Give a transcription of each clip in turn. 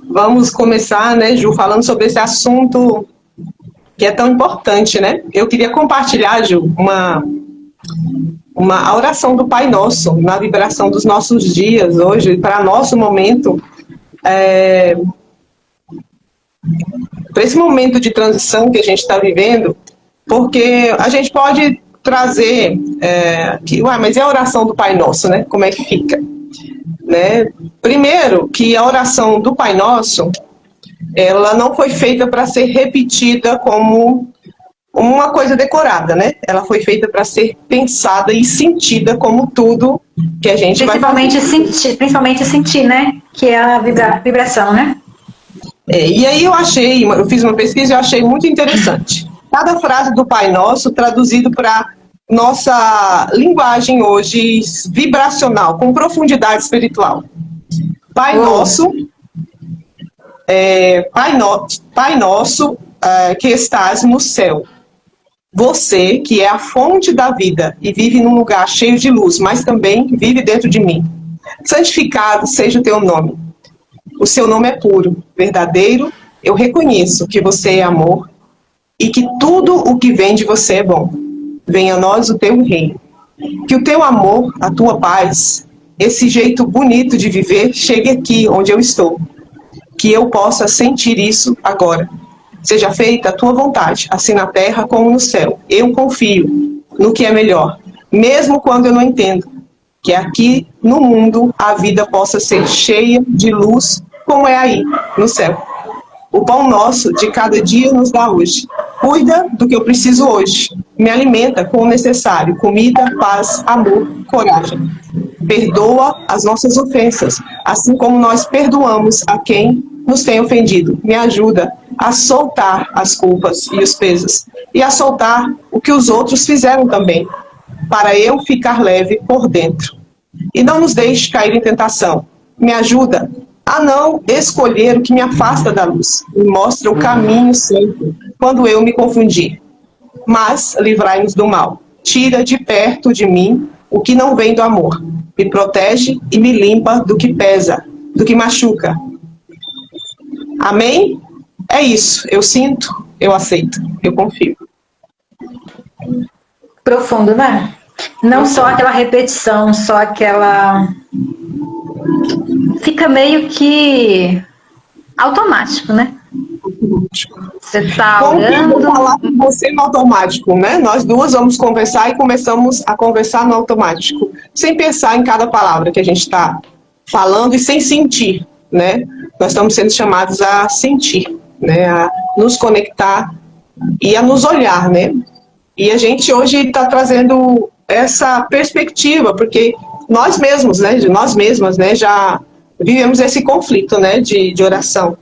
Vamos começar, né, Ju, falando sobre esse assunto que é tão importante, né? Eu queria compartilhar, Ju, a oração do Pai Nosso, na vibração dos nossos dias hoje, para nosso momento, para esse momento de transição que a gente está vivendo, porque a gente pode trazer, mas e a oração do Pai Nosso, né? Como é que fica? Né? Primeiro, que a oração do Pai Nosso, ela não foi feita para ser repetida como uma coisa decorada, né? Ela foi feita para ser pensada e sentida como tudo que a gente principalmente sentir, né? Que é a vibração, né? E aí eu fiz uma pesquisa e eu achei muito interessante. Cada frase do Pai Nosso traduzido para nossa linguagem hoje vibracional, com profundidade espiritual. Pai Nosso, Pai Nosso que estás no céu. Você, que é a fonte da vida e vive num lugar cheio de luz, mas também vive dentro de mim. Santificado seja o teu nome. O seu nome é puro, verdadeiro. Eu reconheço que você é amor e que tudo o que vem de você é bom. Venha a nós o teu reino. Que o teu amor, a tua paz, esse jeito bonito de viver, chegue aqui onde eu estou. Que eu possa sentir isso agora. Seja feita a tua vontade, assim na terra como no céu. Eu confio no que é melhor, mesmo quando eu não entendo. Que aqui no mundo a vida possa ser cheia de luz, como é aí no céu. O pão nosso de cada dia nos dá hoje. Cuida do que eu preciso hoje. Me alimenta com o necessário: comida, paz, amor, coragem. Perdoa as nossas ofensas, assim como nós perdoamos a quem nos tem ofendido. Me ajuda a soltar as culpas e os pesos, e a soltar o que os outros fizeram também, para eu ficar leve por dentro. E não nos deixe cair em tentação. Me ajuda a não escolher o que me afasta da luz. Me mostra o caminho sempre, quando eu me confundir. Mas livrai-nos do mal. Tira de perto de mim o que não vem do amor. Me protege e me limpa do que pesa, do que machuca. Amém? É isso. Eu sinto, eu aceito, eu confio. Profundo, né? Não só aquela repetição, só aquela... Fica meio que automático, né? Você tá olhando... Como eu vou falar com você no automático, né? Nós duas vamos conversar e começamos a conversar no automático, sem pensar em cada palavra que a gente está falando e sem sentir, né? Nós estamos sendo chamados a sentir, né? A nos conectar e a nos olhar, né? E a gente hoje está trazendo essa perspectiva, porque nós mesmos, né? De nós mesmas, né? Já vivemos esse conflito, né, de oração,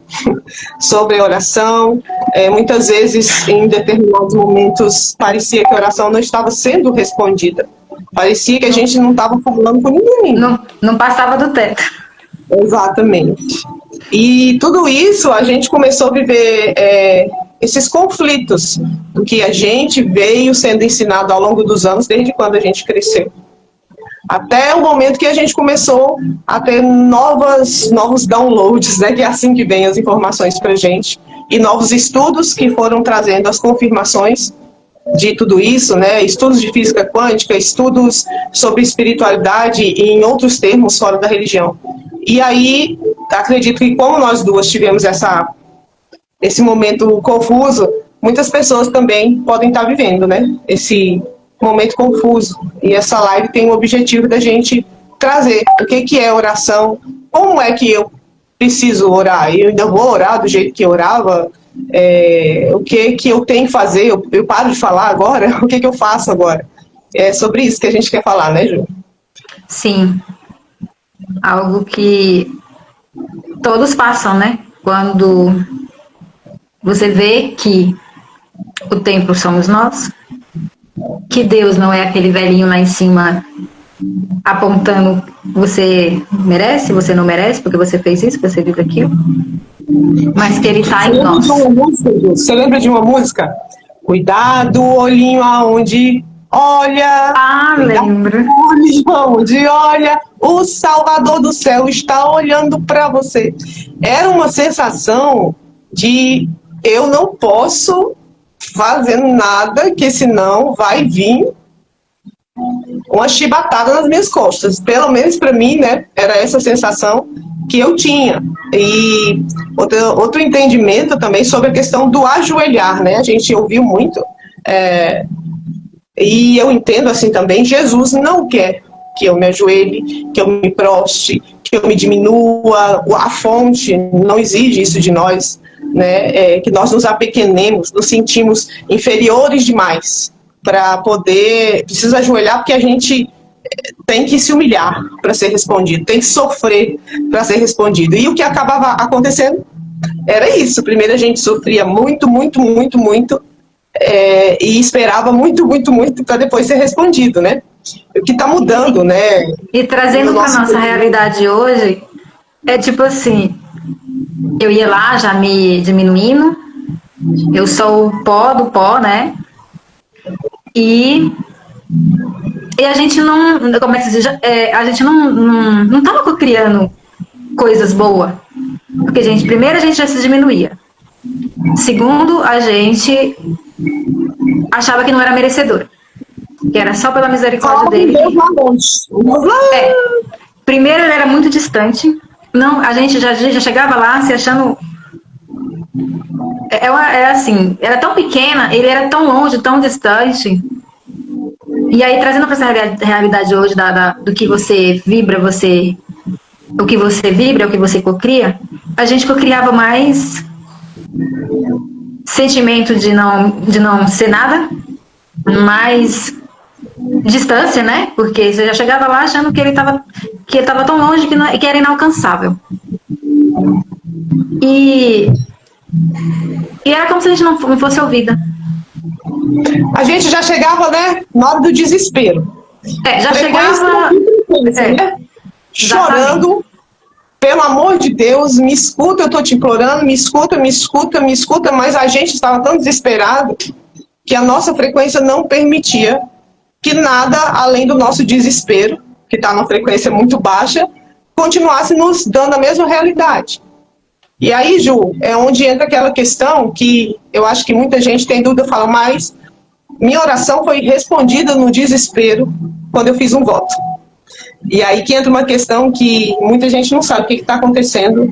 sobre a oração. Muitas vezes, em determinados momentos, parecia que a oração não estava sendo respondida. Parecia que a gente não estava falando com ninguém. Não passava do teto. Exatamente. E tudo isso, a gente começou a viver esses conflitos, do que a gente veio sendo ensinado ao longo dos anos, desde quando a gente cresceu. Até o momento que a gente começou a ter novos downloads, né, que é assim que vem as informações para a gente, e novos estudos que foram trazendo as confirmações de tudo isso, né, estudos de física quântica, estudos sobre espiritualidade e em outros termos fora da religião. E aí, acredito que como nós duas tivemos esse momento confuso, muitas pessoas também podem estar vivendo, né, esse momento confuso. E essa live tem o objetivo da gente trazer o que é oração, como é que eu preciso orar, eu ainda vou orar do jeito que eu orava, o que eu tenho que fazer, eu paro de falar agora, o que eu faço agora. É sobre isso que a gente quer falar, né, Ju? Sim. Algo que todos passam, né? Quando você vê que o templo somos nós, que Deus não é aquele velhinho lá em cima apontando você merece, você não merece, porque você fez isso, você viu aquilo, mas que Ele está em nós. Você lembra de uma música? Cuidado, olhinho aonde olha, lembro. olha, o Salvador do céu está olhando para você. Era uma sensação de eu não posso fazer nada, que senão vai vir uma chibatada nas minhas costas. Pelo menos para mim, né, era essa sensação que eu tinha. E outro entendimento também sobre a questão do ajoelhar, né? A gente ouviu muito, e eu entendo assim também, Jesus não quer que eu me ajoelhe, que eu me proste, que eu me diminua. A fonte não exige isso de nós, né? Que nós nos apequenemos, nos sentimos inferiores demais para poder, precisa ajoelhar porque a gente tem que se humilhar para ser respondido, tem que sofrer para ser respondido. E o que acabava acontecendo era isso. Primeiro a gente sofria muito, muito, muito, muito, e esperava muito, muito, muito para depois ser respondido, né? O que está mudando, né? E trazendo para a nossa realidade hoje, é tipo assim, eu ia lá já me diminuindo, eu sou o pó do pó, né? E a gente não, como é que se diz? A gente não estava criando coisas boas. Porque, primeiro a gente já se diminuía. Segundo, a gente achava que não era merecedor. Que era só pela misericórdia dele. Primeiro ele era muito distante. Não, a gente já chegava lá se achando... assim, era tão pequena, ele era tão longe, tão distante. E aí, trazendo para essa realidade hoje do que você vibra, o que você vibra, o que você cocria, a gente cocriava mais sentimento de não ser nada, mais distância, né? Porque você já chegava lá achando que ele estava tão longe que era inalcançável. E era como se a gente não fosse ouvida. A gente já chegava, né, na hora do desespero. Já chegava... né? Chorando, pelo amor de Deus, me escuta, eu tô te implorando, me escuta, me escuta, me escuta, mas a gente estava tão desesperado que a nossa frequência não permitia que nada além do nosso desespero, que está numa frequência muito baixa, continuasse nos dando a mesma realidade. E aí, Ju, é onde entra aquela questão que eu acho que muita gente tem dúvida, fala, mas minha oração foi respondida no desespero quando eu fiz um voto. E aí que entra uma questão que muita gente não sabe o que está acontecendo.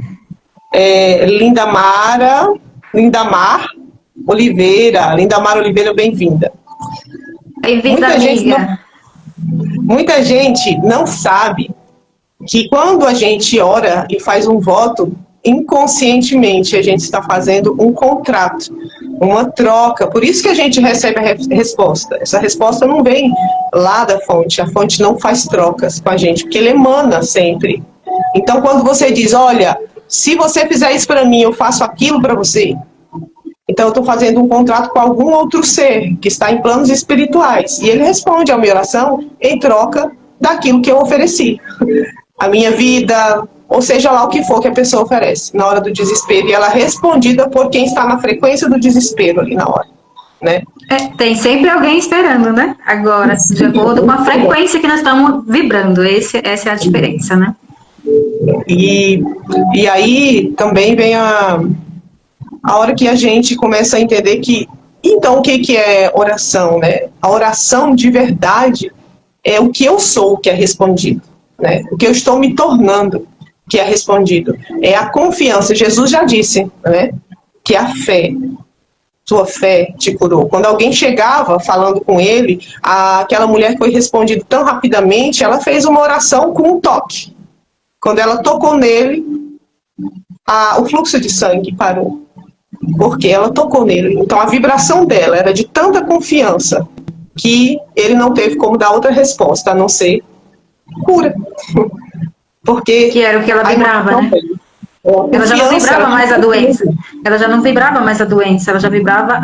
Lindamar Oliveira, bem-vinda. Bem-vinda, amiga. Muita gente não sabe que quando a gente ora e faz um voto, inconscientemente a gente está fazendo um contrato, uma troca. Por isso que a gente recebe a resposta. Essa resposta não vem lá da fonte. A fonte não faz trocas com a gente, porque ele emana sempre. Então, quando você diz, olha, se você fizer isso para mim, eu faço aquilo para você. Então, eu estou fazendo um contrato com algum outro ser que está em planos espirituais. E ele responde à minha oração em troca daquilo que eu ofereci. A minha vida, ou seja lá o que for que a pessoa oferece na hora do desespero, e ela é respondida por quem está na frequência do desespero ali na hora, né? Tem sempre alguém esperando, né? Agora, de acordo com a frequência que nós estamos vibrando, essa é a diferença, né? E aí também vem a hora que a gente começa a entender que, então, o que é oração, né? A oração de verdade é o que eu sou que é respondido, né? O que eu estou me tornando que é respondido. É a confiança. Jesus já disse, né, que a fé, sua fé te curou. Quando alguém chegava falando com ele, aquela mulher foi respondida tão rapidamente, ela fez uma oração com um toque. Quando ela tocou nele, o fluxo de sangue parou. Porque ela tocou nele. Então a vibração dela era de tanta confiança que ele não teve como dar outra resposta, a não ser cura. Porque que era o que ela vibrava, né? Ela já não vibrava mais a doença. Ela já não vibrava mais a doença. Ela já vibrava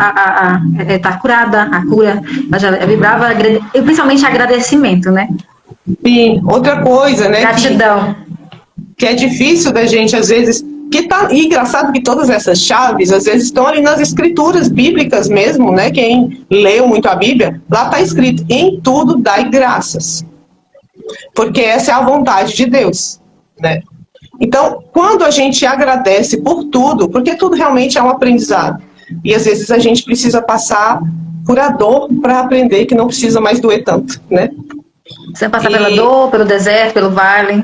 estar curada, a cura. Ela já vibrava, principalmente agradecimento, né? Sim, outra coisa, né? Gratidão. Que é difícil da gente, às vezes, E engraçado que todas essas chaves, às vezes, estão ali nas escrituras bíblicas mesmo, né? Quem leu muito a Bíblia, lá está escrito: em tudo dai graças. Porque essa é a vontade de Deus, né? Então, quando a gente agradece por tudo, porque tudo realmente é um aprendizado, e às vezes a gente precisa passar por a dor para aprender que não precisa mais doer tanto, né? Você passar pela dor, pelo deserto, pelo vale.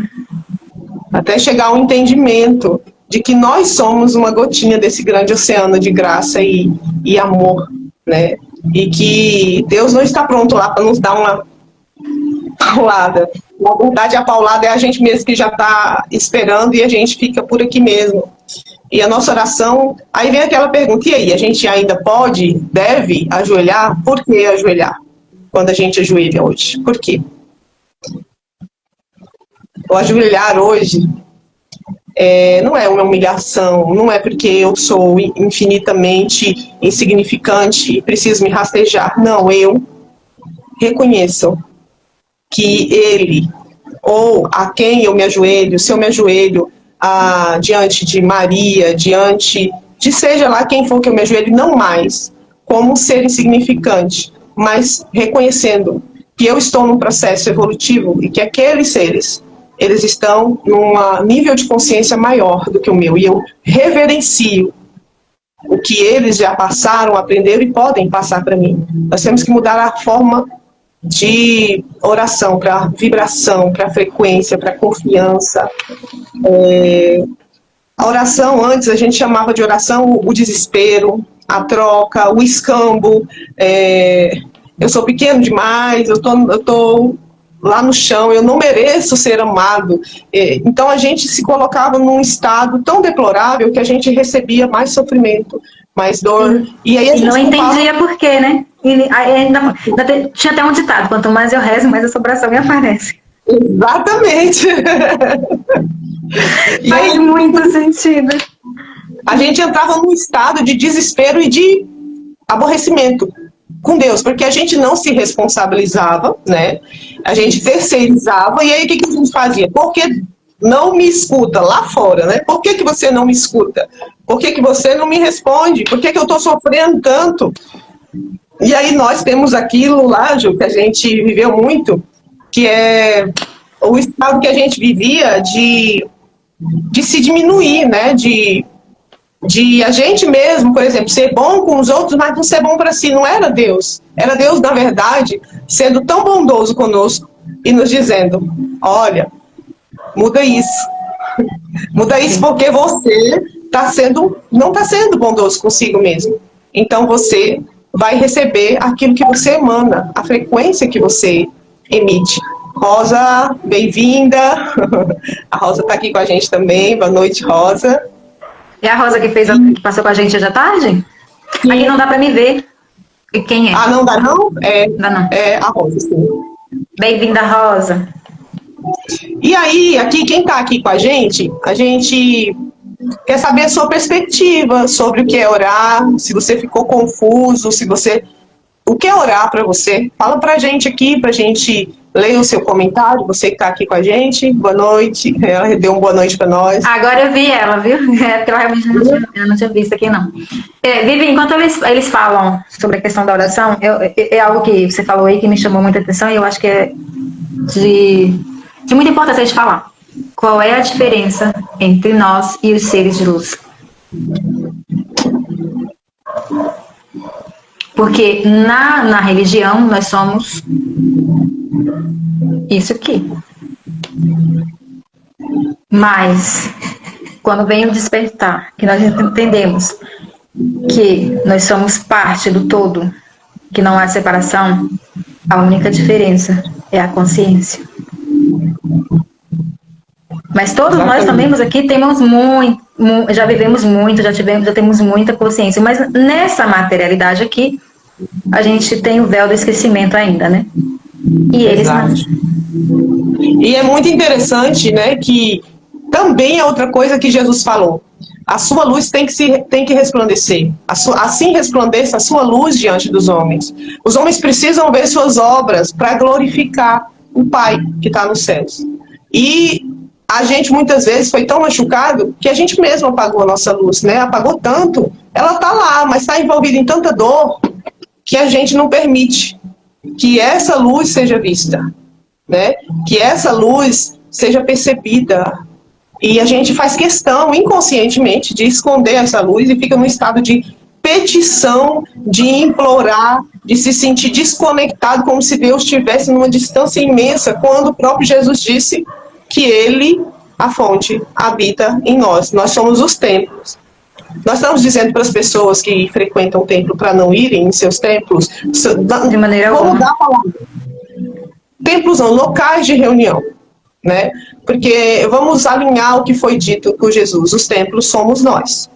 Até chegar ao entendimento de que nós somos uma gotinha desse grande oceano de graça e amor, né? E que Deus não está pronto lá para nos dar uma paulada. Na verdade, a paulada é a gente mesmo que já está esperando e a gente fica por aqui mesmo. E a nossa oração... Aí vem aquela pergunta: e aí, a gente ainda pode, deve ajoelhar? Por que ajoelhar quando a gente ajoelha hoje? Por quê? O ajoelhar hoje não é uma humilhação, não é porque eu sou infinitamente insignificante e preciso me rastejar. Não, eu reconheço que Ele, ou a quem eu me ajoelho, se eu me ajoelho diante de Maria, diante de seja lá quem for que eu me ajoelhe, não mais como um ser insignificante, mas reconhecendo que eu estou num processo evolutivo e que aqueles seres, eles estão num nível de consciência maior do que o meu, e eu reverencio o que eles já passaram, aprenderam e podem passar para mim. Nós temos que mudar a forma de oração para vibração, para frequência, para confiança. A oração, antes a gente chamava de oração o desespero, a troca, o escambo. Eu sou pequeno demais, eu tô lá no chão, eu não mereço ser amado. Então a gente se colocava num estado tão deplorável que a gente recebia mais sofrimento, mais dor. E aí a gente não entendia por quê, né? Tinha até um ditado: quanto mais eu rezo, mais a sobração me aparece. Exatamente. Faz muito sentido. A gente entrava num estado de desespero e de aborrecimento com Deus, porque a gente não se responsabilizava, né? A gente terceirizava, e aí o que a gente fazia? Porque não me escuta lá fora, né? Por que você não me escuta? Por que você não me responde? Por que eu estou sofrendo tanto? E aí nós temos aquilo lá, Ju, que a gente viveu muito, que é o estado que a gente vivia de se diminuir, né? De a gente mesmo, por exemplo, ser bom com os outros, mas não ser bom para si. Não era Deus. Era Deus, na verdade, sendo tão bondoso conosco e nos dizendo: olha, muda isso. Muda isso porque você não está sendo bondoso consigo mesmo. Então você vai receber aquilo que você emana, a frequência que você emite. Rosa, bem-vinda. A Rosa está aqui com a gente também. Boa noite, Rosa. É a Rosa que passou com a gente hoje à tarde? Sim. Aqui não dá para me ver. E quem é? Ah, não dá não? Dá não. É a Rosa, sim. Bem-vinda, Rosa. E aí, aqui, quem está aqui com a gente quer saber a sua perspectiva sobre o que é orar, se você ficou confuso, o que é orar para você? Fala pra gente aqui, pra gente ler o seu comentário, você que está aqui com a gente. Boa noite. Ela deu uma boa noite para nós. Agora eu vi ela, viu? Porque eu realmente não tinha visto aqui, não. Vivi, enquanto eles falam sobre a questão da oração, é algo que você falou aí que me chamou muita atenção, e eu acho que é de muita importância de falar. Qual é a diferença entre nós e os seres de luz? Porque na religião nós somos isso aqui. Mas quando vem o despertar, que nós entendemos que nós somos parte do todo, que não há separação, a única diferença é a consciência. Mas todos nós também aqui temos já vivemos muito, já temos muita consciência, mas nessa materialidade aqui, a gente tem o véu do esquecimento ainda, né? E eles não. E é muito interessante, né, que também é outra coisa que Jesus falou: a sua luz tem que resplandecer, assim resplandeça a sua luz diante dos homens. Os homens precisam ver suas obras para glorificar o Pai que está nos céus. E a gente muitas vezes foi tão machucado que a gente mesmo apagou a nossa luz, né? Apagou tanto, ela está lá, mas está envolvida em tanta dor que a gente não permite que essa luz seja vista, né? Que essa luz seja percebida. E a gente faz questão, inconscientemente, de esconder essa luz e fica num estado de petição, de implorar, de se sentir desconectado, como se Deus estivesse numa distância imensa, quando o próprio Jesus disse que Ele, a fonte, habita em nós. Nós somos os templos. Nós estamos dizendo para as pessoas que frequentam o templo para não irem em seus templos, De maneira vou alguma. mudar a palavra. Templos não, locais de reunião, né? Porque vamos alinhar o que foi dito por Jesus, os templos somos nós.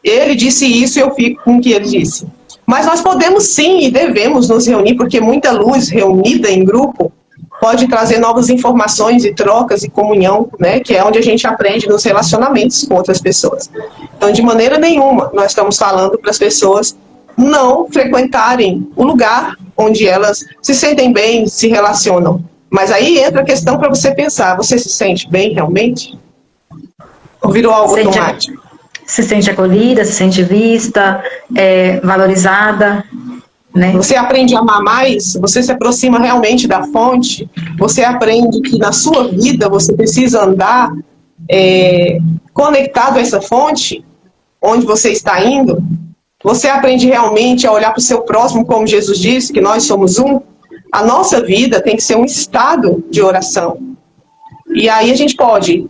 Ele disse isso e eu fico com o que ele disse. Mas nós podemos sim e devemos nos reunir, porque muita luz reunida em grupo pode trazer novas informações e trocas e comunhão, né? Que é onde a gente aprende nos relacionamentos com outras pessoas. Então, de maneira nenhuma, nós estamos falando para as pessoas não frequentarem o lugar onde elas se sentem bem, se relacionam. Mas aí entra a questão para você pensar, você se sente bem realmente? Ou virou algo automático? Se sente acolhida, se sente vista, valorizada, né? Você aprende a amar mais, você se aproxima realmente da fonte, você aprende que na sua vida você precisa andar conectado a essa fonte, onde você está indo. Você aprende realmente a olhar para o seu próximo, como Jesus disse, que nós somos um. A nossa vida tem que ser um estado de oração. E aí a gente pode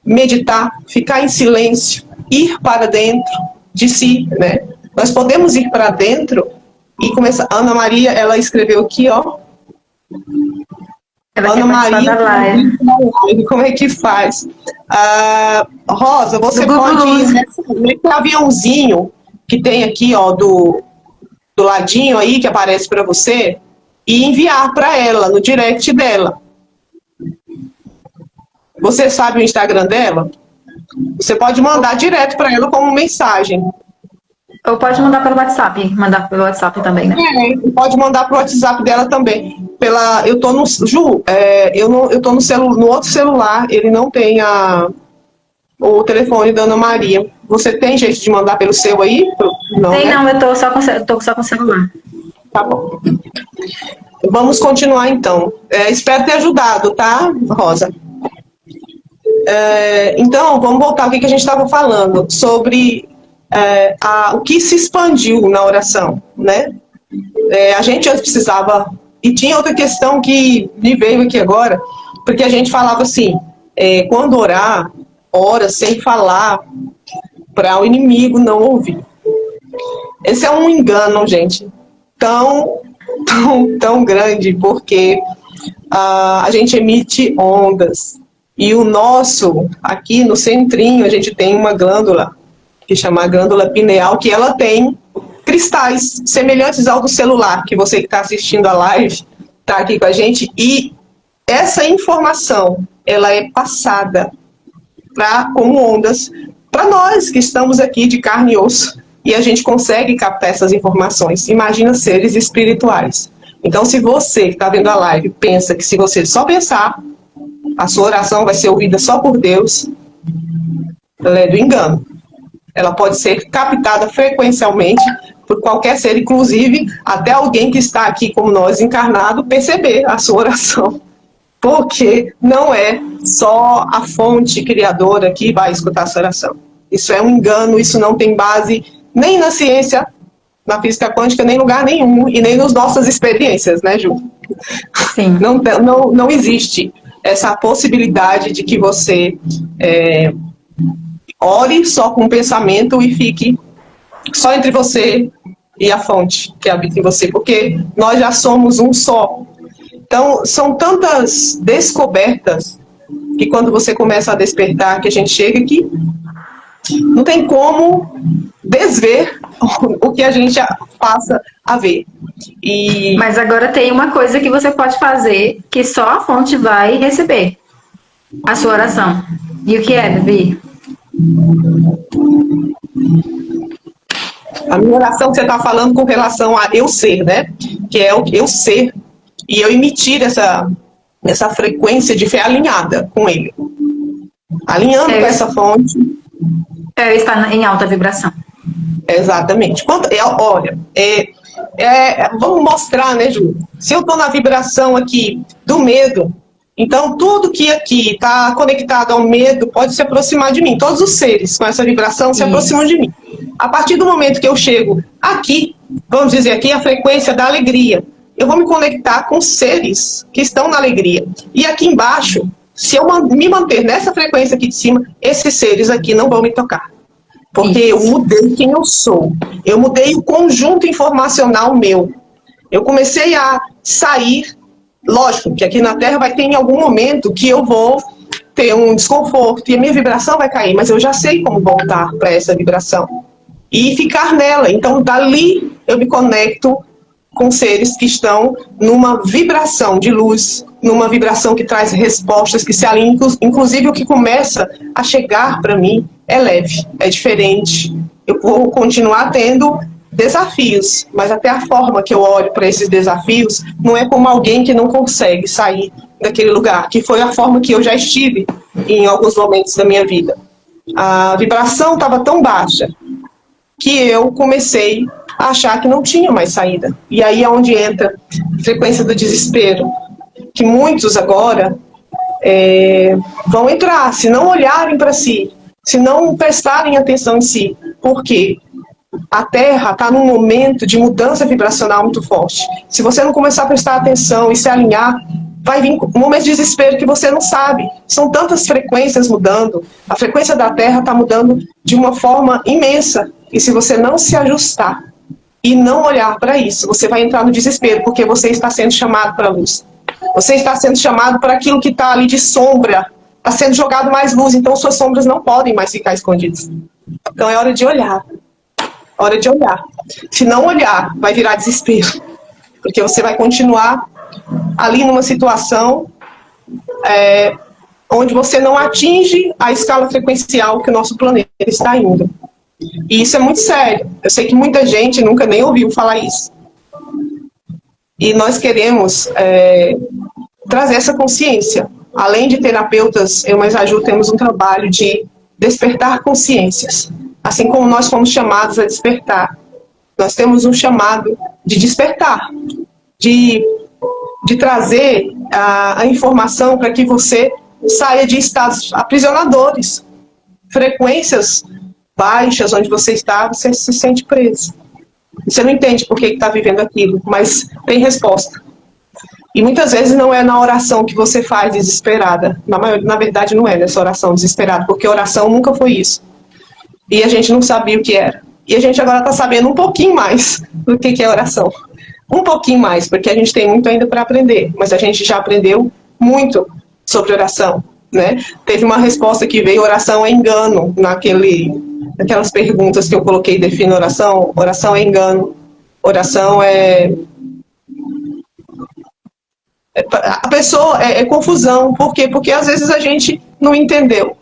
meditar, ficar em silêncio, ir para dentro de si, né? Nós podemos ir para dentro e começar. Ana Maria, ela escreveu aqui, ó. Ela Ana Maria, como é que faz? Rosa, você pode ir nesse aviãozinho que tem aqui, ó, do ladinho aí, que aparece para você, e enviar para ela, no direct dela. Você sabe o Instagram dela? Você pode mandar direto para ela como mensagem. Ou pode mandar pelo WhatsApp, mandar pelo WhatsApp também, né? Pode mandar pro WhatsApp dela também. Eu tô no eu tô no outro celular, ele não tem o telefone da Ana Maria. Você tem jeito de mandar pelo seu aí? Não, Tem, né? não, eu tô só com o celular. Tá bom. Vamos continuar então. Espero ter ajudado, tá, Rosa? Então, vamos voltar ao que a gente estava falando sobre o que se expandiu na oração, né? A gente antes precisava, e tinha outra questão que me veio aqui agora, porque a gente falava assim, quando orar, ora sem falar, para o inimigo não ouvir. Esse é um engano, gente, tão grande, porque a gente emite ondas, e o nosso, aqui no centrinho, a gente tem uma glândula, que chama a glândula pineal, que ela tem cristais semelhantes ao do celular, que você que está assistindo a live está aqui com a gente, e essa informação, ela é passada como ondas para nós que estamos aqui de carne e osso, e a gente consegue captar essas informações. Imagina seres espirituais. Então, se você que está vendo a live pensa que se você só pensar, a sua oração vai ser ouvida só por Deus, ela é do engano. Ela pode ser captada frequencialmente por qualquer ser, inclusive até alguém que está aqui como nós, encarnado, perceber a sua oração. Porque não é só a fonte criadora que vai escutar a sua oração. Isso é um engano, isso não tem base nem na ciência, na física quântica, nem em lugar nenhum, e nem nas nossas experiências, né, Ju? Sim. Não existe essa possibilidade de que você ore só com o pensamento e fique só entre você e a fonte que habita em você, porque nós já somos um só. Então, são tantas descobertas que quando você começa a despertar, que a gente chega aqui, não tem como desver o que a gente passa a ver. Mas agora tem uma coisa que você pode fazer, que só a fonte vai receber. A sua oração. E o que é, Bibi? A minha oração que você está falando com relação a eu ser, né? Que é o eu ser. E eu emitir essa frequência de fé alinhada com ele. Alinhando com essa fonte. Está em alta vibração. Exatamente. Olha, vamos mostrar, né, Ju? Se eu estou na vibração aqui do medo, então tudo que aqui está conectado ao medo pode se aproximar de mim. Todos os seres com essa vibração se aproximam de mim. A partir do momento que eu chego aqui, vamos dizer aqui, a frequência da alegria, eu vou me conectar com seres que estão na alegria. E aqui embaixo, se eu me manter nessa frequência aqui de cima, esses seres aqui não vão me tocar. Porque eu mudei quem eu sou. Eu mudei o conjunto informacional meu. Eu comecei a sair. Lógico que aqui na Terra vai ter em algum momento que eu vou ter um desconforto e a minha vibração vai cair, mas eu já sei como voltar para essa vibração e ficar nela. Então, dali eu me conecto com seres que estão numa vibração de luz, numa vibração que traz respostas, que se alinham. Inclusive, o que começa a chegar para mim é leve, é diferente. Eu vou continuar tendo desafios, mas até a forma que eu olho para esses desafios não é como alguém que não consegue sair daquele lugar, que foi a forma que eu já estive em alguns momentos da minha vida. A vibração estava tão baixa que eu comecei a achar que não tinha mais saída. E aí é onde entra a frequência do desespero, que muitos agora vão entrar, se não olharem para si, se não prestarem atenção em si. Por quê? A Terra está num momento de mudança vibracional muito forte. Se você não começar a prestar atenção e se alinhar, vai vir um momento de desespero que você não sabe. São tantas frequências mudando. A frequência da Terra está mudando de uma forma imensa. E se você não se ajustar e não olhar para isso, você vai entrar no desespero, porque você está sendo chamado para a luz. Você está sendo chamado para aquilo que está ali de sombra. Está sendo jogado mais luz, então suas sombras não podem mais ficar escondidas. Então é hora de olhar. Hora de olhar. Se não olhar, vai virar desespero. Porque você vai continuar ali numa situação onde você não atinge a escala frequencial que o nosso planeta está indo. E isso é muito sério. Eu sei que muita gente nunca nem ouviu falar isso. E nós queremos trazer essa consciência. Além de terapeutas, eu mais ajudo, temos um trabalho de despertar consciências. Assim como nós fomos chamados a despertar, nós temos um chamado de despertar, de trazer a informação para que você saia de estados aprisionadores, frequências baixas, onde você está, você se sente preso. Você não entende por que está vivendo aquilo, mas tem resposta. E muitas vezes não é na oração que você faz desesperada. Na verdade, não é nessa oração desesperada, porque oração nunca foi isso. E a gente não sabia o que era. E a gente agora está sabendo um pouquinho mais do que é oração. Um pouquinho mais, porque a gente tem muito ainda para aprender. Mas a gente já aprendeu muito sobre oração, né? Teve uma resposta que veio: oração é engano, naquelas perguntas que eu coloquei, define oração. Oração é engano. Oração a pessoa é confusão. Por quê? Porque às vezes a gente não entendeu.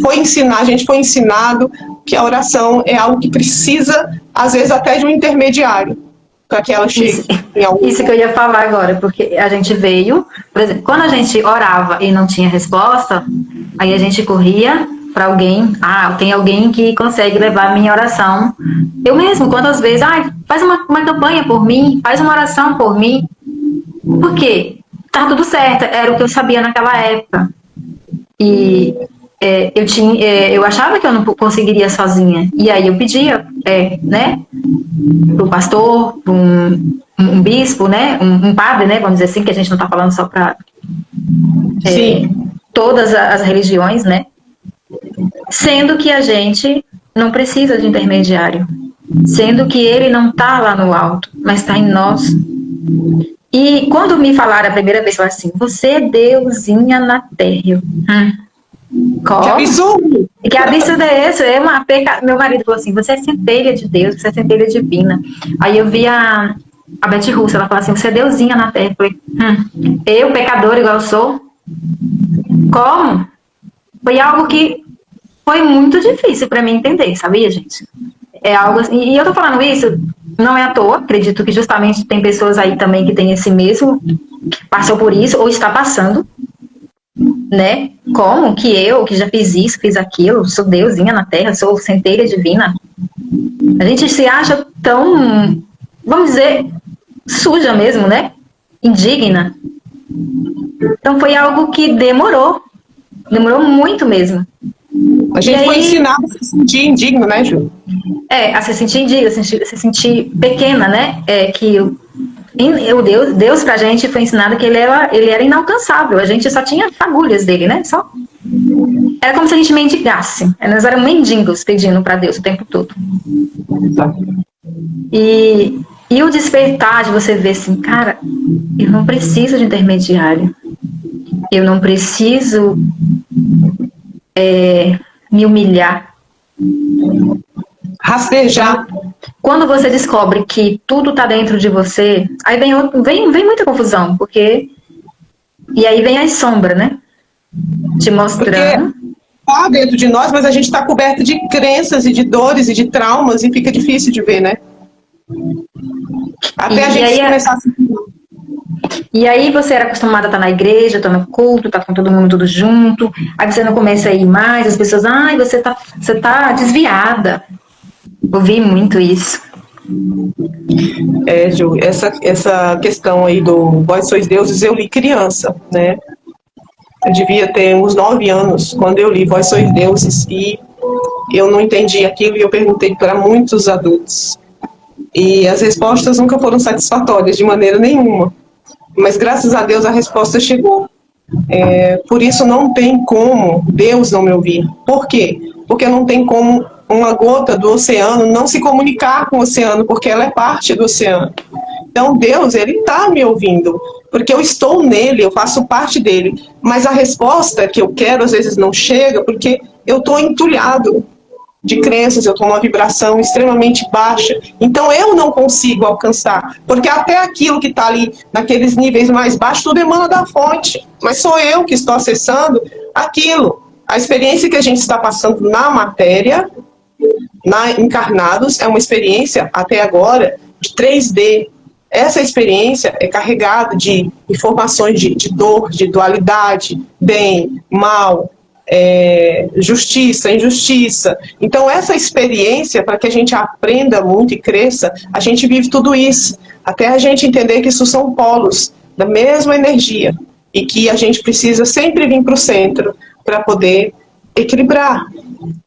A gente foi ensinado que a oração é algo que precisa, às vezes, até de um intermediário, para que ela chegue em algum Isso que eu ia falar agora, porque a gente veio, por exemplo, quando a gente orava e não tinha resposta, aí a gente corria para alguém, tem alguém que consegue levar a minha oração. Eu mesmo, quantas vezes, faz uma campanha por mim, faz uma oração por mim. Por quê? Tá tudo certo, era o que eu sabia naquela época. E eu achava que eu não conseguiria sozinha. E aí eu pedia, pro pastor, um bispo, né, um padre, né, vamos dizer assim, que a gente não está falando só para todas as religiões, né, sendo que a gente não precisa de intermediário, sendo que ele não está lá no alto, mas está em nós. E quando me falaram a primeira vez, falaram assim: você é deusinha na terra. Como? Que absurdo! Que absurdo é esse? Meu marido falou assim: você é centelha de Deus, você é centelha divina. Aí eu vi a Beth Russo, ela falou assim: você é deusinha na terra. Eu falei: eu, pecador igual eu sou? Como? Foi algo que foi muito difícil para mim entender, sabia, gente? É algo assim, e eu tô falando isso, não é à toa, acredito que justamente tem pessoas aí também que tem esse mesmo, que passou por isso, ou está passando. né? Como que eu, que já fiz isso, fiz aquilo, sou deusinha na Terra, sou centelha divina. A gente se acha tão, vamos dizer, suja mesmo, né? Indigna. Então foi algo que demorou muito mesmo. A gente foi ensinado a se sentir indigno, né, Ju? A se sentir indigna, se sentir pequena, né? Deus pra gente foi ensinado que ele era inalcançável. A gente só tinha fagulhas dele, né? Só. Era como se a gente mendigasse. Nós éramos mendigos pedindo pra Deus o tempo todo. E o despertar de você ver assim, cara, eu não preciso de intermediário. Eu não preciso me humilhar. Rastejar. Quando você descobre que tudo está dentro de você, aí vem muita confusão, porque... E aí vem a sombra, né? Te mostrando... Está dentro de nós, mas a gente está coberto de crenças e de dores e de traumas e fica difícil de ver, né? Até a gente começar a se... E aí você era acostumada a estar na igreja, estar no culto, estar com todo mundo tudo junto, aí você não começa a ir mais, as pessoas, você tá desviada. Ouvi muito isso. Ju, essa questão aí do Vós Sois Deuses, eu li criança, né? Eu devia ter uns 9 anos quando eu li Vós Sois Deuses e eu não entendi aquilo e eu perguntei para muitos adultos. E as respostas nunca foram satisfatórias de maneira nenhuma. Mas graças a Deus a resposta chegou. Por isso não tem como Deus não me ouvir. Por quê? Porque não tem como uma gota do oceano não se comunicar com o oceano, porque ela é parte do oceano. Então Deus, Ele está me ouvindo, porque eu estou nele, eu faço parte dele. Mas a resposta que eu quero às vezes não chega, porque eu estou entulhado de crenças, eu estou numa vibração extremamente baixa, então eu não consigo alcançar, porque até aquilo que está ali naqueles níveis mais baixos, tudo emana da fonte, mas sou eu que estou acessando aquilo. A experiência que a gente está passando na matéria, encarnados, é uma experiência até agora de 3D. Essa experiência é carregada de informações de dor, de dualidade, bem, mal, justiça, injustiça. Então essa experiência, para que a gente aprenda muito e cresça, a gente vive tudo isso, até a gente entender que isso são polos da mesma energia e que a gente precisa sempre vir para o centro para poder equilibrar,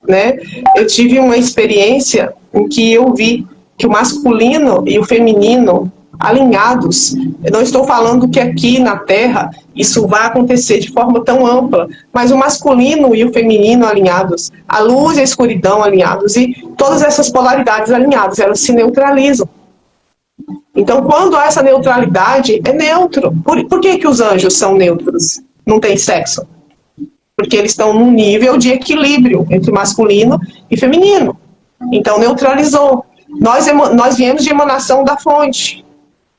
né? Eu tive uma experiência em que eu vi que o masculino e o feminino alinhados, eu não estou falando que aqui na Terra isso vai acontecer de forma tão ampla, mas o masculino e o feminino alinhados, a luz e a escuridão alinhados, e todas essas polaridades alinhadas, elas se neutralizam. Então, quando há essa neutralidade, é neutro. Por que os anjos são neutros? Não tem sexo? Porque eles estão num nível de equilíbrio entre masculino e feminino. Então, neutralizou. Nós viemos de emanação da fonte.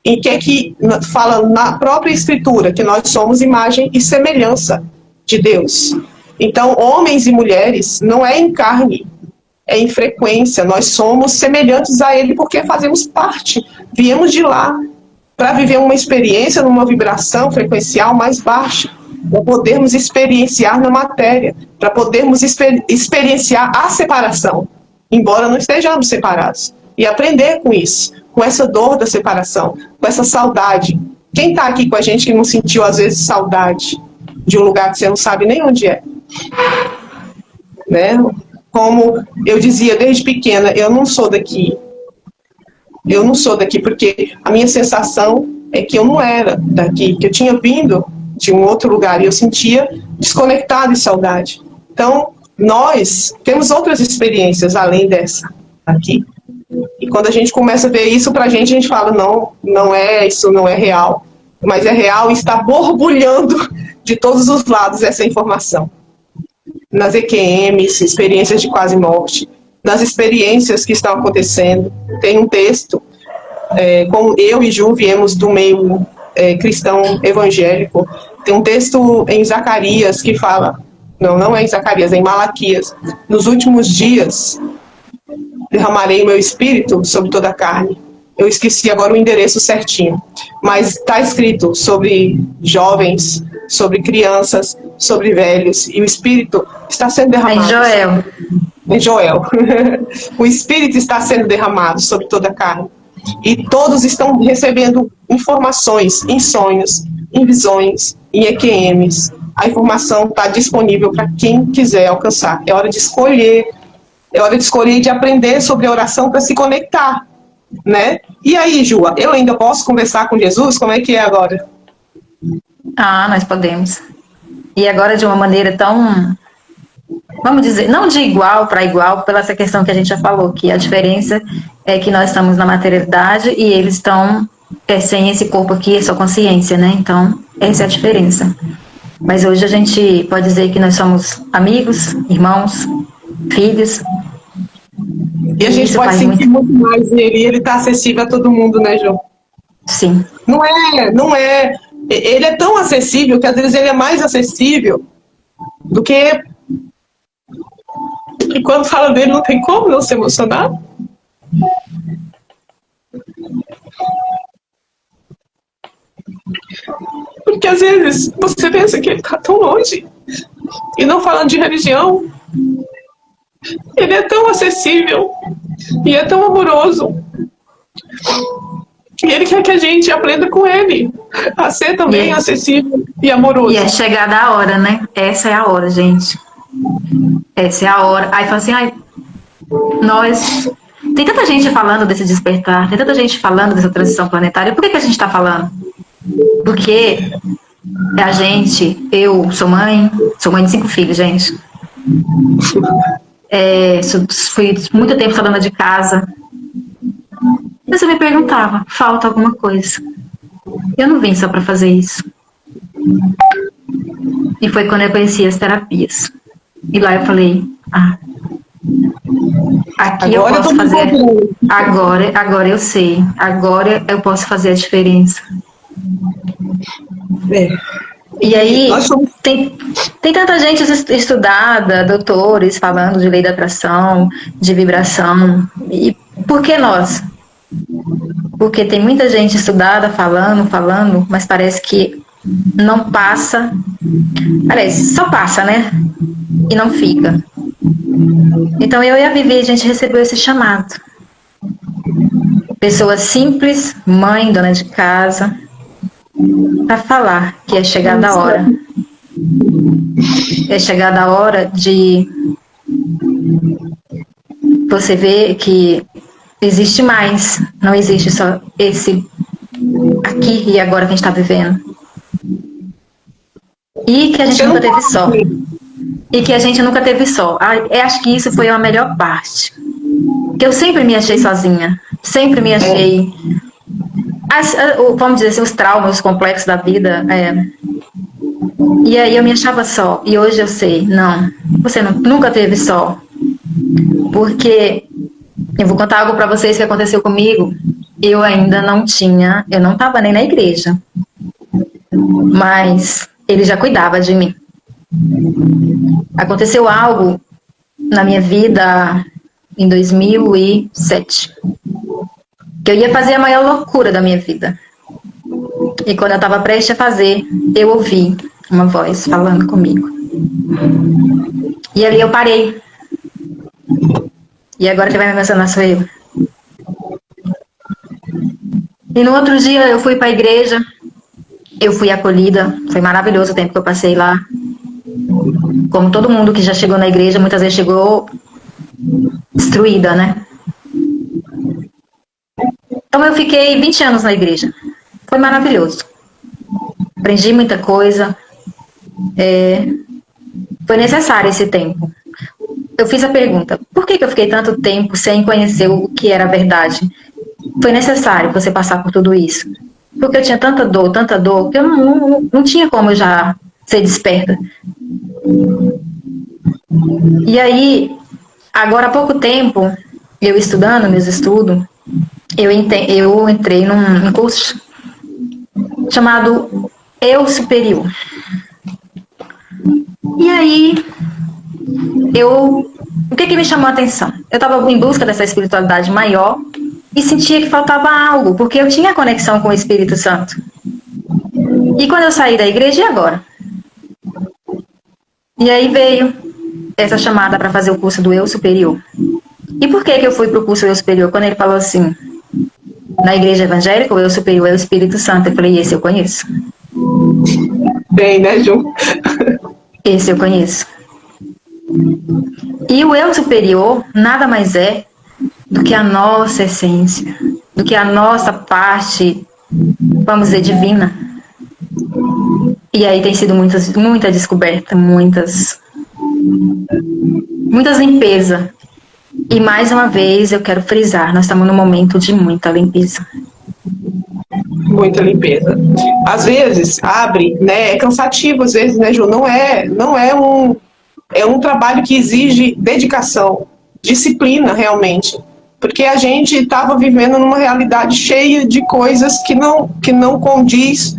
E que fala na própria Escritura, que nós somos imagem e semelhança de Deus. Então, homens e mulheres, não é em carne, é em frequência. Nós somos semelhantes a Ele porque fazemos parte. Viemos de lá para viver uma experiência numa vibração frequencial mais baixa, para podermos experienciar na matéria, para podermos experienciar a separação, embora não estejamos separados. E aprender com isso, com essa dor da separação, com essa saudade. Quem está aqui com a gente que não sentiu, às vezes, saudade de um lugar que você não sabe nem onde é? Né? Como eu dizia desde pequena, eu não sou daqui. Eu não sou daqui porque a minha sensação é que eu não era daqui, que eu tinha vindo de um outro lugar e eu sentia desconectado e saudade. Então, nós temos outras experiências além dessa aqui. E quando a gente começa a ver isso pra gente, a gente fala, não é, isso não é real. Mas é real e está borbulhando de todos os lados essa informação. Nas EQMs, experiências de quase morte, nas experiências que estão acontecendo. Tem um texto, como eu e Ju viemos do meio cristão evangélico, tem um texto em Zacarias que fala, não é em Zacarias, é em Malaquias, nos últimos dias derramarei o meu espírito sobre toda a carne. Eu esqueci agora o endereço certinho, mas está escrito sobre jovens sobre crianças, sobre velhos, e o Espírito está sendo derramado. Em Joel. Em Joel. O Espírito está sendo derramado sobre toda a carne. E todos estão recebendo informações em sonhos, em visões, em EQMs. A informação está disponível para quem quiser alcançar. É hora de escolher. É hora de escolher e de aprender sobre a oração para se conectar, né? E aí, Jua, eu ainda posso conversar com Jesus? Como é que é agora? Ah, nós podemos. E agora de uma maneira tão, vamos dizer, não de igual para igual, pela essa questão que a gente já falou, que a diferença é que nós estamos na materialidade e eles estão sem esse corpo aqui, essa consciência, né? Então, essa é a diferença. Mas hoje a gente pode dizer que nós somos amigos, irmãos, filhos. E a gente pode sentir muito mais nele, e ele está acessível a todo mundo, né, Ju? Sim. Não é. Ele é tão acessível que às vezes ele é mais acessível do que. E quando fala dele, não tem como não se emocionar. Porque às vezes você pensa que ele está tão longe. E não falando de religião, ele é tão acessível e é tão amoroso. E ele quer que a gente aprenda com ele a ser também acessível e amoroso. E é chegada a hora, né? Essa é a hora, gente. Essa é a hora. Aí fala assim, nós... Tem tanta gente falando desse despertar, tem tanta gente falando dessa transição planetária. Por que a gente está falando? Porque a gente, eu sou mãe de 5 filhos, gente. Fui muito tempo só dona de casa. Mas eu me perguntava, falta alguma coisa. Eu não vim só para fazer isso. E foi quando eu conheci as terapias. E lá eu falei, aqui agora eu posso fazer. Agora eu sei. Agora eu posso fazer a diferença. E aí, tem tanta gente estudada, doutores, falando de lei da atração, de vibração. E por que nós? Porque tem muita gente estudada falando, mas parece que não passa. Aliás, só passa, né? E não fica. Então eu e a Vivi, a gente recebeu esse chamado. Pessoa simples, mãe, dona de casa, para falar que é chegada a hora. É chegada a hora de você ver que existe mais, não existe só esse aqui e agora que a gente está vivendo. E que a gente nunca teve só. E que a gente nunca teve só. Eu acho que isso foi a melhor parte. Que eu sempre me achei sozinha. Sempre me achei... vamos dizer assim, os traumas, os complexos da vida. E aí eu me achava só. E hoje eu sei, não. Você nunca teve só. Porque... Eu vou contar algo para vocês que aconteceu comigo. Eu ainda não tinha... Eu não estava nem na igreja. Mas ele já cuidava de mim. Aconteceu algo na minha vida em 2007. Que eu ia fazer a maior loucura da minha vida. E quando eu estava prestes a fazer, eu ouvi uma voz falando comigo. E ali eu parei. E agora quem vai me mencionar sou eu. E no outro dia eu fui para a igreja. Eu fui acolhida. Foi maravilhoso o tempo que eu passei lá. Como todo mundo que já chegou na igreja, muitas vezes chegou destruída, né? Então eu fiquei 20 anos na igreja. Foi maravilhoso. Aprendi muita coisa. Foi necessário esse tempo. Eu fiz a pergunta, por que eu fiquei tanto tempo sem conhecer o que era a verdade? Foi necessário você passar por tudo isso. Porque eu tinha tanta dor, que eu não tinha como eu já ser desperta. E aí, agora há pouco tempo, eu estudando, meus estudos, eu entrei num curso chamado Eu Superior. E aí, o que me chamou a atenção? Eu estava em busca dessa espiritualidade maior e sentia que faltava algo, porque eu tinha conexão com o Espírito Santo. E quando eu saí da igreja, e agora? E aí veio essa chamada para fazer o curso do Eu Superior. E por que eu fui para o curso Eu Superior? Quando ele falou assim, na igreja evangélica, o Eu Superior é o Espírito Santo. Eu falei, esse eu conheço. Bem, né, Ju? Esse eu conheço. E o Eu Superior nada mais é do que a nossa essência, do que a nossa parte, vamos dizer, divina. E aí tem sido muita descoberta, muitas limpeza. E mais uma vez eu quero frisar, nós estamos num momento de muita limpeza. Muita limpeza. Às vezes, abre, né? É cansativo, às vezes, né, Ju? Não é um trabalho que exige dedicação, disciplina, realmente. Porque a gente estava vivendo numa realidade cheia de coisas que não condiz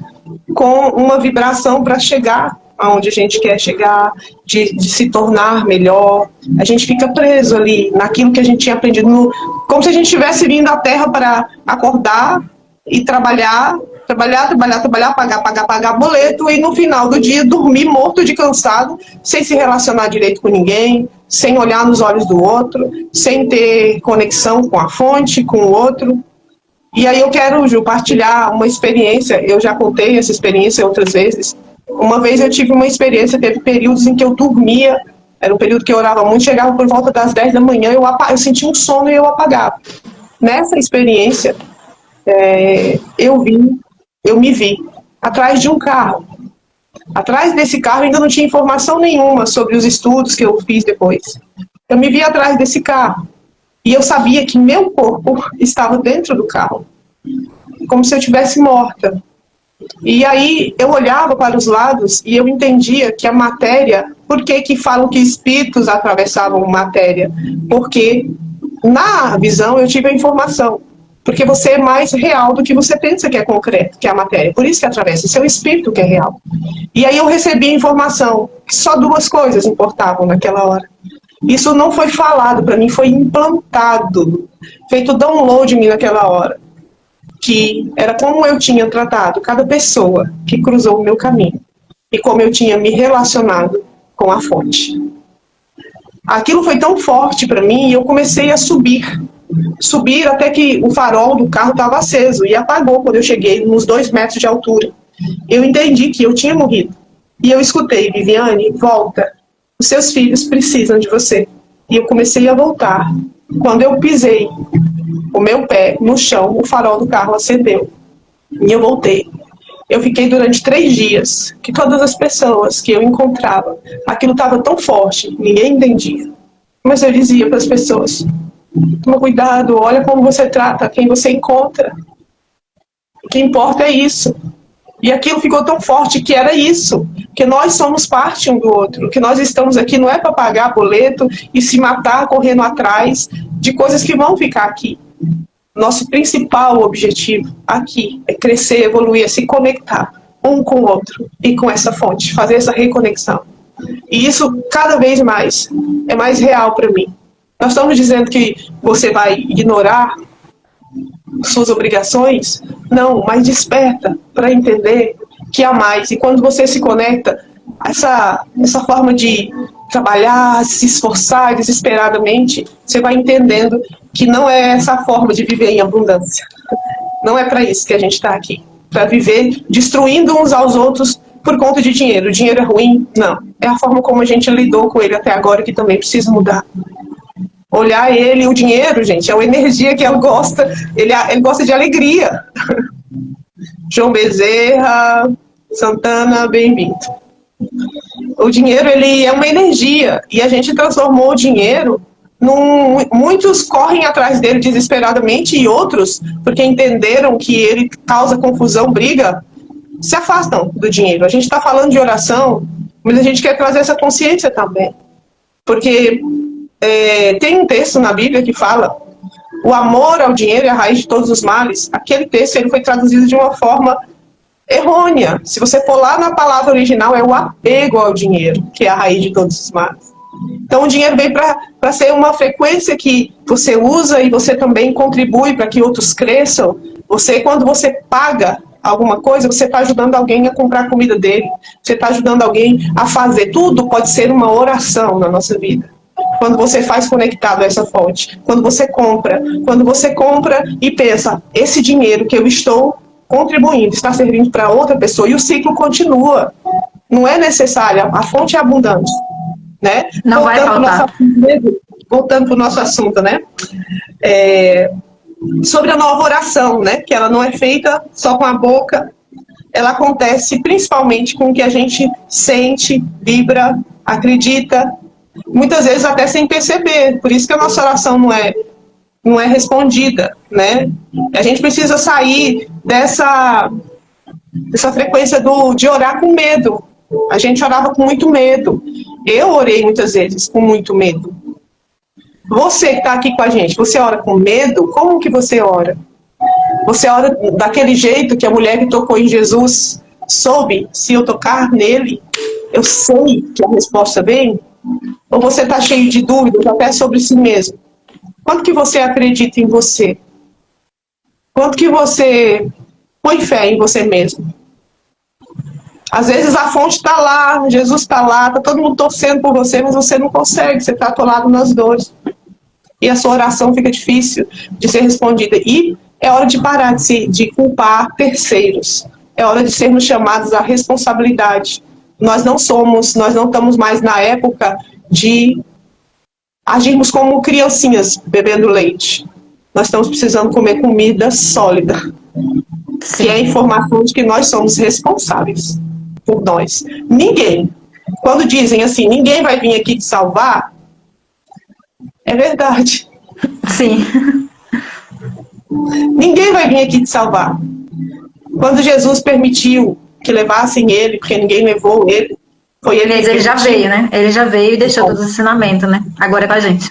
com uma vibração para chegar aonde a gente quer chegar, de se tornar melhor. A gente fica preso ali naquilo que a gente tinha aprendido, como se a gente tivesse vindo à Terra para acordar e trabalhar, pagar boleto e no final do dia dormir morto de cansado, sem se relacionar direito com ninguém, sem olhar nos olhos do outro, sem ter conexão com a fonte, com o outro. E aí eu quero, Ju, partilhar uma experiência. Eu já contei essa experiência outras vezes. Uma vez eu tive uma experiência, teve períodos em que eu dormia, era um período que eu orava muito, chegava por volta das 10 da manhã, eu sentia um sono e eu apagava. Nessa experiência, eu me vi atrás de um carro. Atrás desse carro ainda não tinha informação nenhuma sobre os estudos que eu fiz depois. Eu me vi atrás desse carro. E eu sabia que meu corpo estava dentro do carro, como se eu estivesse morta. E aí eu olhava para os lados e eu entendia que a matéria, por que falam que espíritos atravessavam matéria? Porque na visão eu tive a informação. Porque você é mais real do que você pensa que é concreto, que é a matéria. Por isso que atravessa, seu espírito que é real. E aí eu recebi a informação que só duas coisas importavam naquela hora. Isso não foi falado para mim, foi implantado, feito download em mim naquela hora. Que era como eu tinha tratado cada pessoa que cruzou o meu caminho. E como eu tinha me relacionado com a fonte. Aquilo foi tão forte para mim e eu comecei a subir. Subir até que o farol do carro estava aceso e apagou quando eu cheguei nos 2 metros de altura. Eu entendi que eu tinha morrido. E eu escutei, Viviane, volta. Os seus filhos precisam de você. E eu comecei a voltar. Quando eu pisei o meu pé no chão, o farol do carro acendeu. E eu voltei. Eu fiquei durante 3 dias, que todas as pessoas que eu encontrava, aquilo estava tão forte, ninguém entendia. Mas eu dizia para as pessoas, toma cuidado, olha como você trata quem você encontra. O que importa é isso. E aquilo ficou tão forte que era isso, que nós somos parte um do outro, que nós estamos aqui não é para pagar boleto e se matar correndo atrás de coisas que vão ficar aqui. Nosso principal objetivo aqui é crescer, evoluir, é se conectar um com o outro e com essa fonte, fazer essa reconexão. E isso cada vez mais é mais real para mim. Nós estamos dizendo que você vai ignorar suas obrigações? Não, mas desperta para entender que há mais. E quando você se conecta, essa forma de trabalhar, se esforçar desesperadamente, você vai entendendo que não é essa forma de viver em abundância. Não é para isso que a gente está aqui. Para viver destruindo uns aos outros por conta de dinheiro. O dinheiro é ruim? Não. É a forma como a gente lidou com ele até agora que também precisa mudar. Olhar ele, o dinheiro, gente, é uma energia que ele gosta de alegria. João Bezerra, Santana, bem-vindo. O dinheiro, ele é uma energia, e a gente transformou o dinheiro muitos correm atrás dele desesperadamente, e outros, porque entenderam que ele causa confusão, briga, se afastam do dinheiro. A gente está falando de oração, mas a gente quer trazer essa consciência também. Porque tem um texto na Bíblia que fala o amor ao dinheiro é a raiz de todos os males. Aquele texto ele foi traduzido de uma forma errônea. Se você for lá na palavra original, é o apego ao dinheiro, que é a raiz de todos os males. Então o dinheiro vem para ser uma frequência que você usa e você também contribui para que outros cresçam. Quando você paga alguma coisa, você está ajudando alguém a comprar a comida dele, você está ajudando alguém a fazer. Tudo pode ser uma oração na nossa vida. Quando você faz conectado a essa fonte, quando você compra e pensa, esse dinheiro que eu estou contribuindo está servindo para outra pessoa, e o ciclo continua. Não é necessário, a fonte é abundante, né? Não vai faltar. Voltando para o nosso assunto, né? Sobre a nova oração, né? Que ela não é feita só com a boca, ela acontece principalmente com o que a gente sente, vibra, acredita, muitas vezes até sem perceber. Por isso que a nossa oração não é respondida, né? A gente precisa sair dessa frequência de orar com medo. A gente orava com muito medo. Eu orei muitas vezes com muito medo. Você que está aqui com a gente, você ora com medo? Como que você ora? Você ora daquele jeito que a mulher que tocou em Jesus soube, se eu tocar nele, eu sei que a resposta vem? Ou você está cheio de dúvidas até sobre si mesmo? Quanto que você acredita em você? Quanto que você põe fé em você mesmo? Às vezes a fonte está lá, Jesus está lá, está todo mundo torcendo por você, mas você não consegue, você está atolado nas dores. E a sua oração fica difícil de ser respondida. E é hora de parar de culpar terceiros. É hora de sermos chamados à responsabilidade. Nós não estamos mais na época de agirmos como criancinhas bebendo leite. Nós estamos precisando comer comida sólida. Que é a informação de que nós somos responsáveis por nós. Ninguém. Quando dizem assim, ninguém vai vir aqui te salvar, é verdade. Sim. Ninguém vai vir aqui te salvar. Quando Jesus permitiu que levassem ele, porque ninguém levou ele, foi ele. Mas ele já veio, né? Ele já veio e deixou todos os ensinamentos, né? Agora é com a gente.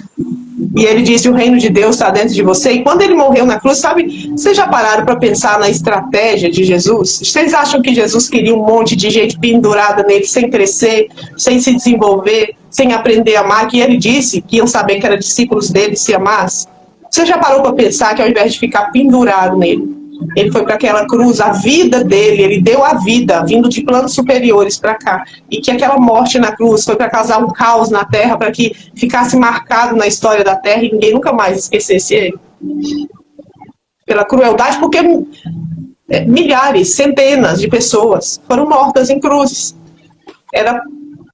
E ele disse, o reino de Deus está dentro de você. E quando ele morreu na cruz, sabe, vocês já pararam para pensar na estratégia de Jesus? Vocês acham que Jesus queria um monte de gente pendurada nele, sem crescer, sem se desenvolver, sem aprender a amar? Que ele disse que iam saber que eram discípulos dele se amassem? Você já parou para pensar que ao invés de ficar pendurado nele, ele foi para aquela cruz, a vida dele, ele deu a vida, vindo de planos superiores para cá. E que aquela morte na cruz foi para causar um caos na terra, para que ficasse marcado na história da terra e ninguém nunca mais esquecesse ele. Pela crueldade, porque milhares, centenas de pessoas foram mortas em cruzes. Era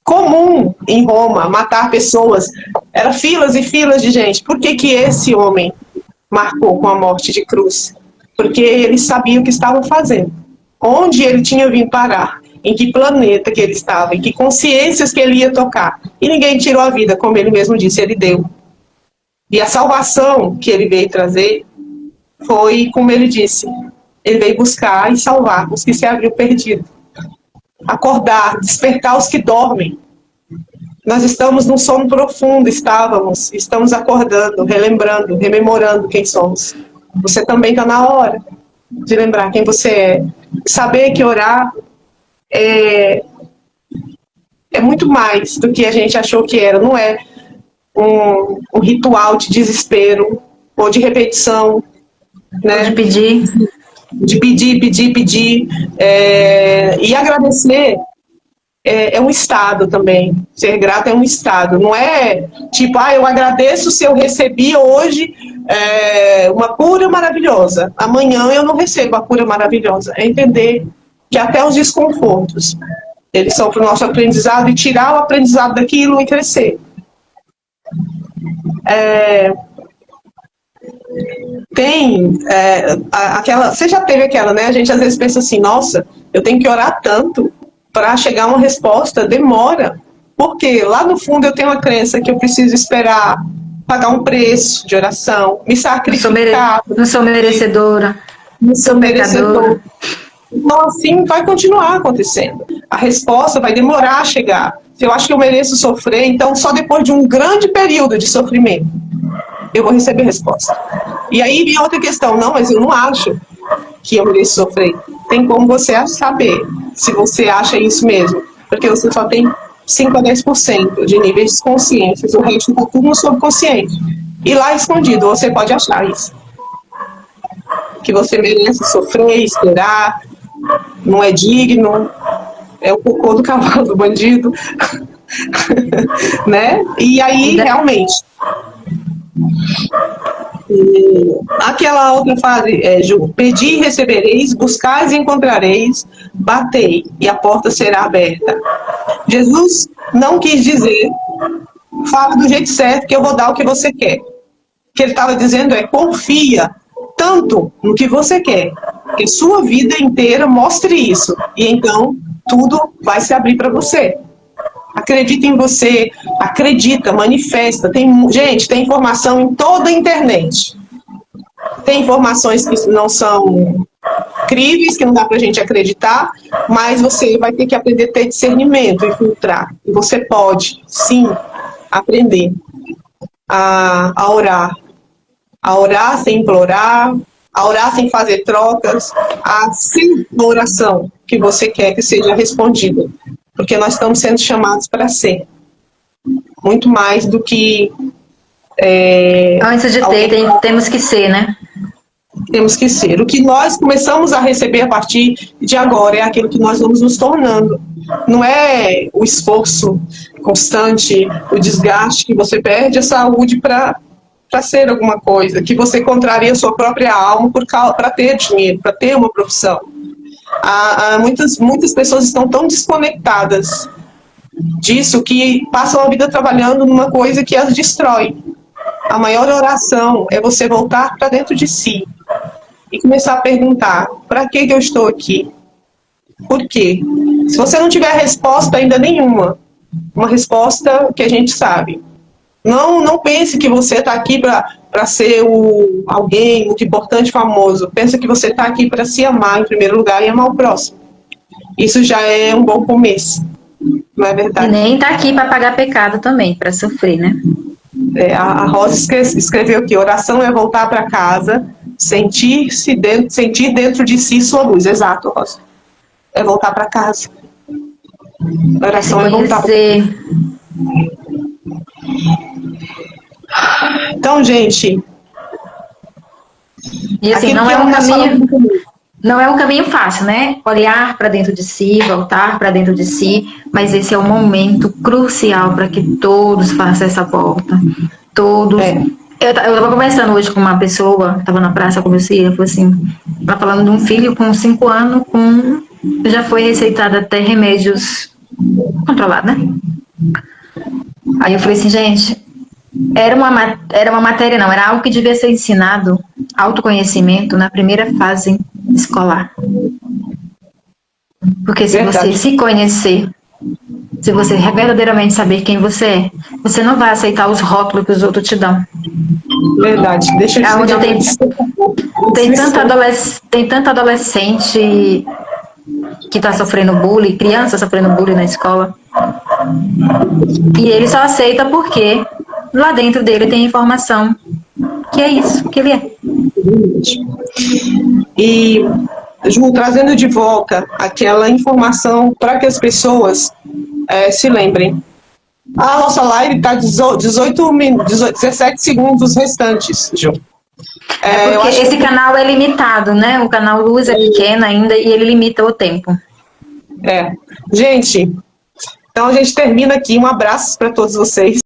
comum em Roma matar pessoas, eram filas e filas de gente. Por que que esse homem marcou com a morte de cruz? Porque ele sabia o que estavam fazendo, onde ele tinha vindo parar, em que planeta que ele estava, em que consciências que ele ia tocar. E ninguém tirou a vida, como ele mesmo disse, ele deu. E a salvação que ele veio trazer foi, como ele disse, ele veio buscar e salvar os que se haviam perdido. Acordar, despertar os que dormem. Nós estamos num sono profundo, estamos acordando, relembrando, rememorando quem somos. Você também está na hora de lembrar quem você é. Saber que orar é muito mais do que a gente achou que era. Não é um ritual de desespero ou de repetição. Né? De pedir. De pedir. E agradecer é um estado também. Ser grato é um estado. Não é tipo, eu agradeço se eu recebi hoje uma cura maravilhosa. Amanhã eu não recebo a cura maravilhosa. É entender que até os desconfortos, eles são para o nosso aprendizado e tirar o aprendizado daquilo e crescer. Você já teve aquela, né? A gente às vezes pensa assim, nossa, eu tenho que orar tanto para chegar a uma resposta, demora. Porque lá no fundo eu tenho a crença que eu preciso esperar, pagar um preço de oração, me sacrificar. Não sou merecedora. Não sou merecedora. Então assim vai continuar acontecendo. A resposta vai demorar a chegar. Se eu acho que eu mereço sofrer, então só depois de um grande período de sofrimento eu vou receber resposta. E aí vem outra questão, não, mas eu não acho que eu mereço sofrer. Tem como você saber se você acha isso mesmo, porque você só tem 5 a 10% de níveis de consciência, o resto está tudo no subconsciente. E lá escondido você pode achar isso. Que você merece sofrer, esperar, não é digno, é o cocô do cavalo do bandido, né? E aí, realmente, aquela outra frase, Ju, pedi e recebereis, buscais e encontrareis, batei e a porta será aberta. Jesus não quis dizer, fala do jeito certo que eu vou dar o que você quer. O que ele estava dizendo é, confia tanto no que você quer, que sua vida inteira mostre isso, e então tudo vai se abrir para você. Acredita em você, acredita, manifesta. Gente, tem informação em toda a internet. Tem informações que não são críveis, que não dá para a gente acreditar, mas você vai ter que aprender a ter discernimento e filtrar. E você pode, sim, aprender a orar. A orar sem implorar, a orar sem fazer trocas, a ser a oração que você quer que seja respondida. Porque nós estamos sendo chamados para ser. Muito mais do que... Antes de temos que ser, né? Temos que ser. O que nós começamos a receber a partir de agora é aquilo que nós vamos nos tornando. Não é o esforço constante, o desgaste que você perde a saúde para ser alguma coisa, que você contraria a sua própria alma para ter dinheiro, para ter uma profissão. Muitas pessoas estão tão desconectadas disso que passam a vida trabalhando numa coisa que as destrói. A maior oração é você voltar para dentro de si e começar a perguntar, para que eu estou aqui? Por quê? Se você não tiver resposta ainda nenhuma, uma resposta que a gente sabe, não pense que você está aqui para ser alguém muito importante, famoso. Pensa que você está aqui para se amar em primeiro lugar e amar o próximo. Isso já é um bom começo, não é verdade? E nem está aqui para pagar pecado também, para sofrer, né? A Rosa escreveu aqui, oração é voltar para casa, sentir dentro de si sua luz. Exato, Rosa. É voltar para casa. Oração é voltar para casa. Então, gente... E assim, não é um caminho fácil, né? Olhar para dentro de si, voltar para dentro de si, mas esse é um momento crucial para que todos façam essa volta. Todos. Eu estava conversando hoje com uma pessoa, estava na praça com você, ela falou assim, ela falando de um filho com 5 anos, já foi receitado até remédios controlados, né? Aí eu falei assim, gente, era uma matéria, não, era algo que devia ser ensinado, autoconhecimento, na primeira fase escolar. Porque se você se conhecer, se você verdadeiramente saber quem você é, você não vai aceitar os rótulos que os outros te dão. Verdade. Deixa eu onde tem tanto adolescente que está sofrendo bullying, criança sofrendo bullying na escola. E ele só aceita porque lá dentro dele tem informação que é isso, que ele é. E, Ju, trazendo de volta aquela informação para que as pessoas se lembrem. A nossa live está 17 segundos restantes, Ju. Porque esse canal é limitado, né? O canal Luz é pequeno ainda e ele limita o tempo. Gente, então a gente termina aqui. Um abraço para todos vocês.